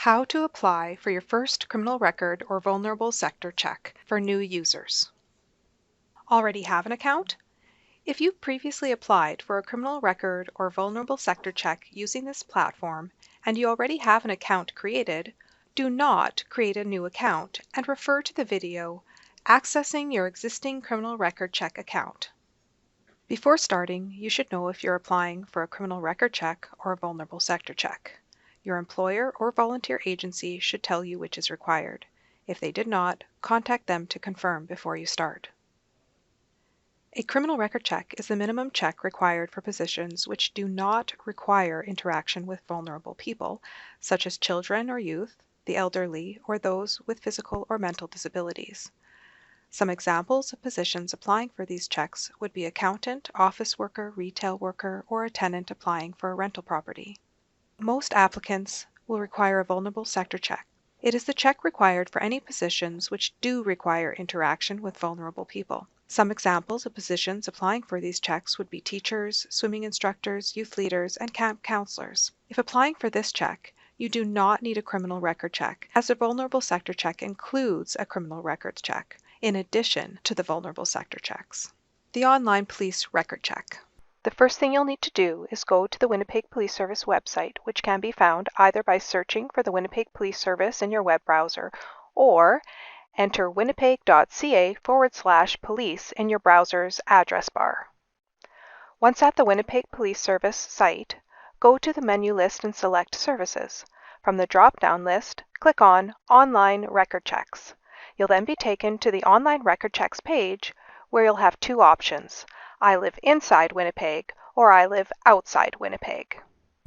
How to apply for your first criminal record or vulnerable sector check for new users. Already have an account? If you've previously applied for a criminal record or vulnerable sector check using this platform and you already have an account created, do not create a new account and refer to the video Accessing Your Existing Criminal Record Check Account. Before starting, you should know if you're applying for a criminal record check or a vulnerable sector check. Your employer or volunteer agency should tell you which is required. If they did not, contact them to confirm before you start. A criminal record check is the minimum check required for positions which do not require interaction with vulnerable people, such as children or youth, the elderly, or those with physical or mental disabilities. Some examples of positions applying for these checks would be accountant, office worker, retail worker, or a tenant applying for a rental property. Most applicants will require a vulnerable sector check. It is the check required for any positions which do require interaction with vulnerable people. Some examples of positions applying for these checks would be teachers, swimming instructors, youth leaders, and camp counselors. If applying for this check, you do not need a criminal record check, as the vulnerable sector check includes a criminal records check, in addition to the vulnerable sector checks. The online police record check. The first thing you'll need to do is go to the Winnipeg Police Service website, which can be found either by searching for the Winnipeg Police Service in your web browser or enter winnipeg.ca/police in your browser's address bar. Once at the Winnipeg Police Service site, go to the menu list and select Services. From the drop-down list, click on Online Record Checks. You'll then be taken to the Online Record Checks page, where you'll have two options: I live inside Winnipeg or I live outside Winnipeg.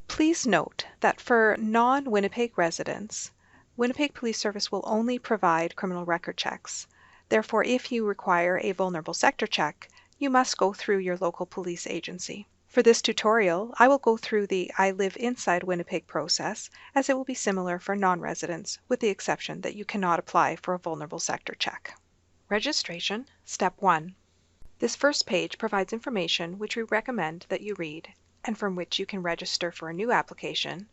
Please note that for non-Winnipeg residents, Winnipeg Police Service will only provide criminal record checks. Therefore, if you require a vulnerable sector check, you must go through your local police agency. For this tutorial, I will go through the I live inside Winnipeg process, as it will be similar for non-residents, with the exception that you cannot apply for a vulnerable sector check. Registration, Step 1. This first page provides information which we recommend that you read and from which you can register for a new application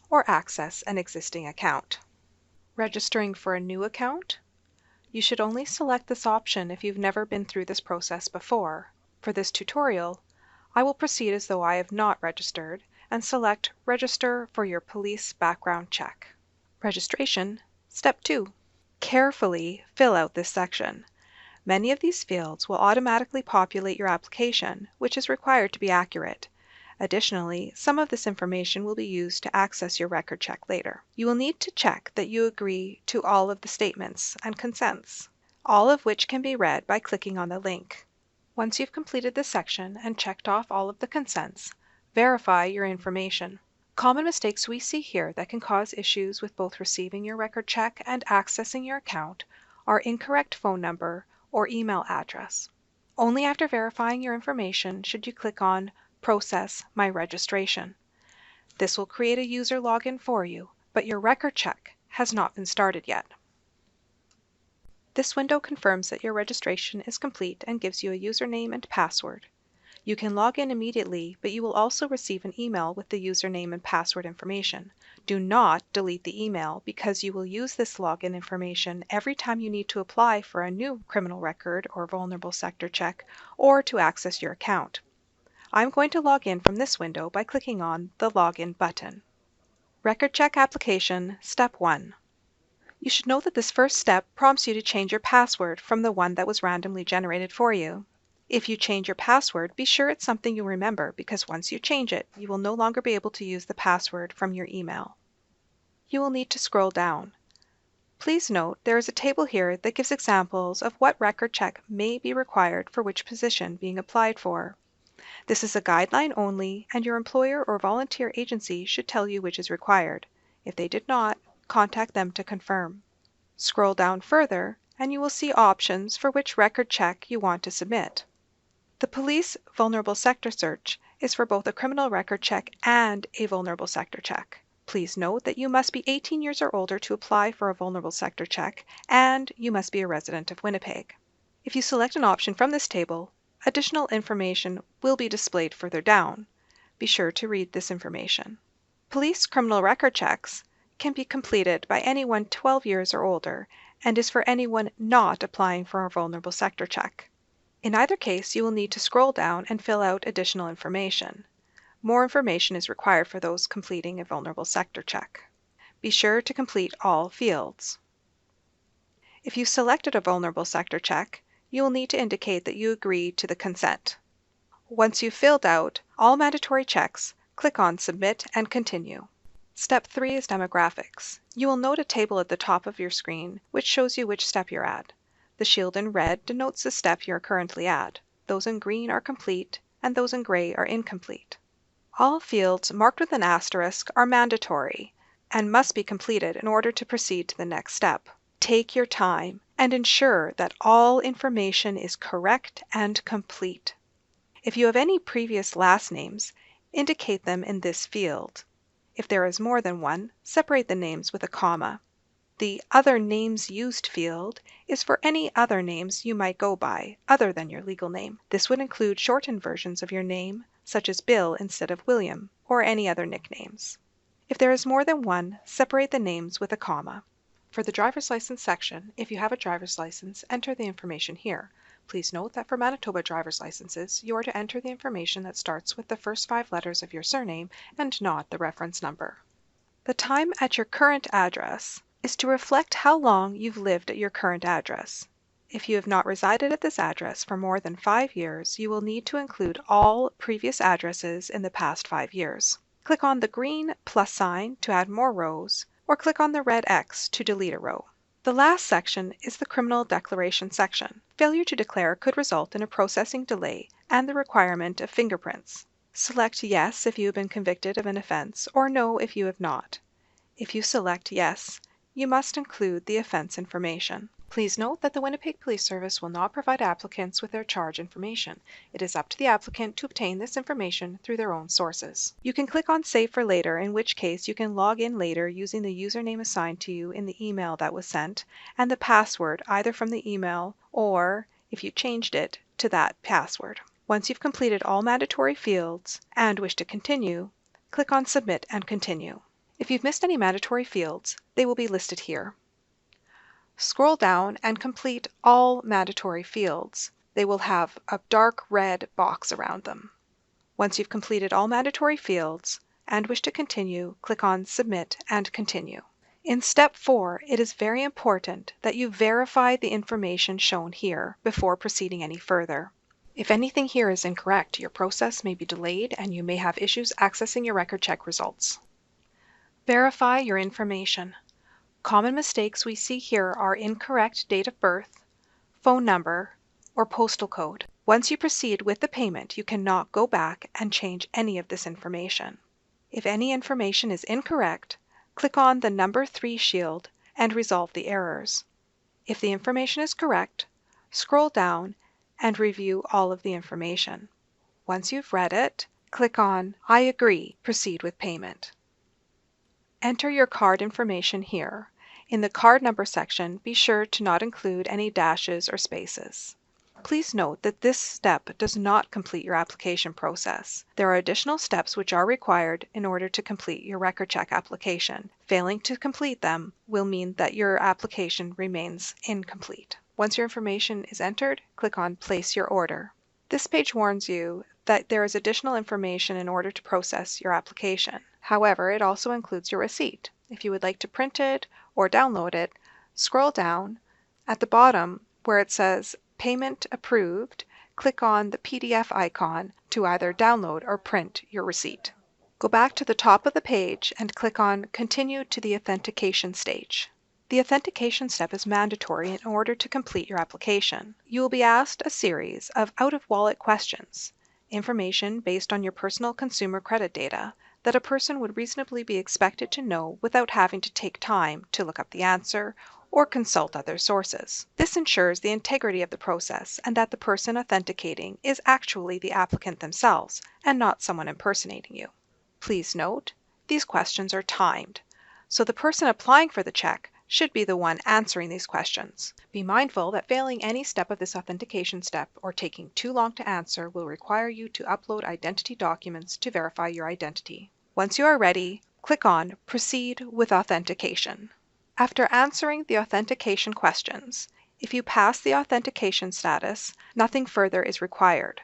or access an existing account. Registering for a new account? You should only select this option if you've never been through this process before. For this tutorial, I will proceed as though I have not registered and select Register for your police background check. Registration, Step 2. Carefully fill out this section. Many of these fields will automatically populate your application, which is required to be accurate. Additionally, some of this information will be used to access your record check later. You will need to check that you agree to all of the statements and consents, all of which can be read by clicking on the link. Once you've completed this section and checked off all of the consents, verify your information. Common mistakes we see here that can cause issues with both receiving your record check and accessing your account are incorrect phone number or email address. Only after verifying your information should you click on Process My Registration. This will create a user login for you, but your record check has not been started yet. This window confirms that your registration is complete and gives you a username and password. You can log in immediately, but you will also receive an email with the username and password information. Do not delete the email because you will use this login information every time you need to apply for a new criminal record or vulnerable sector check or to access your account. I'm going to log in from this window by clicking on the Login button. Record Check Application, Step 1. You should know that this first step prompts you to change your password from the one that was randomly generated for you. If you change your password, be sure it's something you'll remember, because once you change it, you will no longer be able to use the password from your email. You will need to scroll down. Please note there is a table here that gives examples of what record check may be required for which position being applied for. This is a guideline only, and your employer or volunteer agency should tell you which is required. If they did not, contact them to confirm. Scroll down further, and you will see options for which record check you want to submit. The Police Vulnerable Sector Search is for both a criminal record check and a vulnerable sector check. Please note that you must be 18 years or older to apply for a vulnerable sector check, and you must be a resident of Winnipeg. If you select an option from this table, additional information will be displayed further down. Be sure to read this information. Police criminal record checks can be completed by anyone 12 years or older and is for anyone not applying for a vulnerable sector check. In either case, you will need to scroll down and fill out additional information. More information is required for those completing a vulnerable sector check. Be sure to complete all fields. If you selected a vulnerable sector check, you will need to indicate that you agree to the consent. Once you've filled out all mandatory checks, click on Submit and Continue. Step 3 is Demographics. You will note a table at the top of your screen which shows you which step you're at. The shield in red denotes the step you're currently at. Those in green are complete, and those in gray are incomplete. All fields marked with an asterisk are mandatory and must be completed in order to proceed to the next step. Take your time and ensure that all information is correct and complete. If you have any previous last names, indicate them in this field. If there is more than one, separate the names with a comma. The Other Names Used field is for any other names you might go by other than your legal name. This would include shortened versions of your name, such as Bill instead of William, or any other nicknames. If there is more than one, separate the names with a comma. For the driver's license section, if you have a driver's license, enter the information here. Please note that for Manitoba driver's licenses, you are to enter the information that starts with the first 5 letters of your surname and not the reference number. The time at your current address is to reflect how long you've lived at your current address. If you have not resided at this address for more than 5 years, you will need to include all previous addresses in the past 5 years. Click on the green plus sign to add more rows, or click on the red X to delete a row. The last section is the criminal declaration section. Failure to declare could result in a processing delay and the requirement of fingerprints. Select Yes if you have been convicted of an offense, or No if you have not. If you select Yes, you must include the offense information. Please note that the Winnipeg Police Service will not provide applicants with their charge information. It is up to the applicant to obtain this information through their own sources. You can click on Save for Later, in which case you can log in later using the username assigned to you in the email that was sent and the password either from the email or, if you changed it, to that password. Once you've completed all mandatory fields and wish to continue, click on Submit and Continue. If you've missed any mandatory fields, they will be listed here. Scroll down and complete all mandatory fields. They will have a dark red box around them. Once you've completed all mandatory fields and wish to continue, click on Submit and Continue. In Step 4, it is very important that you verify the information shown here before proceeding any further. If anything here is incorrect, your process may be delayed and you may have issues accessing your record check results. Verify your information. Common mistakes we see here are incorrect date of birth, phone number, or postal code. Once you proceed with the payment, you cannot go back and change any of this information. If any information is incorrect, click on the number 3 shield and resolve the errors. If the information is correct, scroll down and review all of the information. Once you've read it, click on I agree, proceed with payment. Enter your card information here. In the card number section, be sure to not include any dashes or spaces. Please note that this step does not complete your application process. There are additional steps which are required in order to complete your record check application. Failing to complete them will mean that your application remains incomplete. Once your information is entered, click on Place Your Order. This page warns you that there is additional information in order to process your application. However, it also includes your receipt. If you would like to print it or download it, scroll down. At the bottom where it says Payment Approved, click on the PDF icon to either download or print your receipt. Go back to the top of the page and click on Continue to the Authentication stage. The authentication step is mandatory in order to complete your application. You will be asked a series of out-of-wallet questions, information based on your personal consumer credit data that a person would reasonably be expected to know without having to take time to look up the answer or consult other sources. This ensures the integrity of the process and that the person authenticating is actually the applicant themselves and not someone impersonating you. Please note, these questions are timed, so the person applying for the check should be the one answering these questions. Be mindful that failing any step of this authentication step or taking too long to answer will require you to upload identity documents to verify your identity. Once you are ready, click on Proceed with Authentication. After answering the authentication questions, if you pass the authentication status, nothing further is required.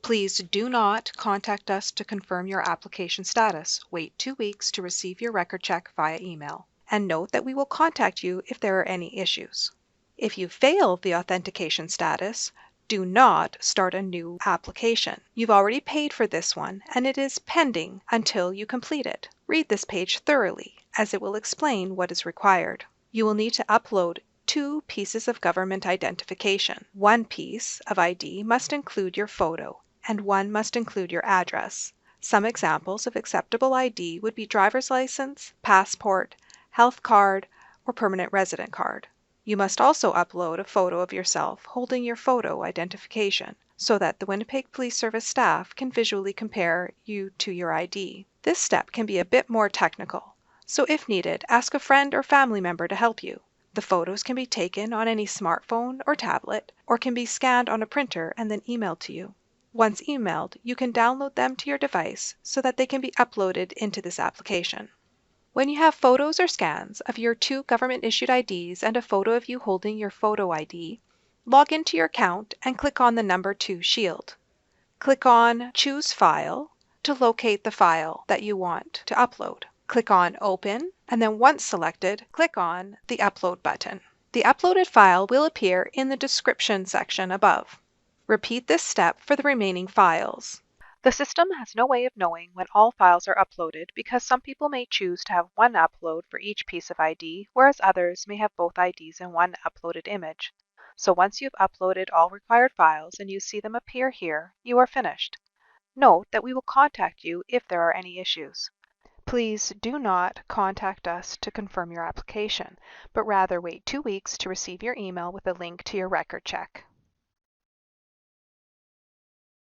Please do not contact us to confirm your application status. Wait 2 weeks to receive your record check via email. And note that we will contact you if there are any issues. If you fail the authentication status, do not start a new application. You've already paid for this one and it is pending until you complete it. Read this page thoroughly as it will explain what is required. You will need to upload 2 pieces of government identification. One piece of ID must include your photo and one must include your address. Some examples of acceptable ID would be driver's license, passport, health card, or permanent resident card. You must also upload a photo of yourself holding your photo identification so that the Winnipeg Police Service staff can visually compare you to your ID. This step can be a bit more technical, so if needed, ask a friend or family member to help you. The photos can be taken on any smartphone or tablet, or can be scanned on a printer and then emailed to you. Once emailed, you can download them to your device so that they can be uploaded into this application. When you have photos or scans of your 2 government-issued IDs and a photo of you holding your photo ID, log into your account and click on the number 2 shield. Click on Choose File to locate the file that you want to upload. Click on Open, and then once selected, click on the Upload button. The uploaded file will appear in the description section above. Repeat this step for the remaining files. The system has no way of knowing when all files are uploaded because some people may choose to have one upload for each piece of ID, whereas others may have both IDs in one uploaded image. So once you've uploaded all required files and you see them appear here, you are finished. Note that we will contact you if there are any issues. Please do not contact us to confirm your application, but rather wait 2 weeks to receive your email with a link to your record check.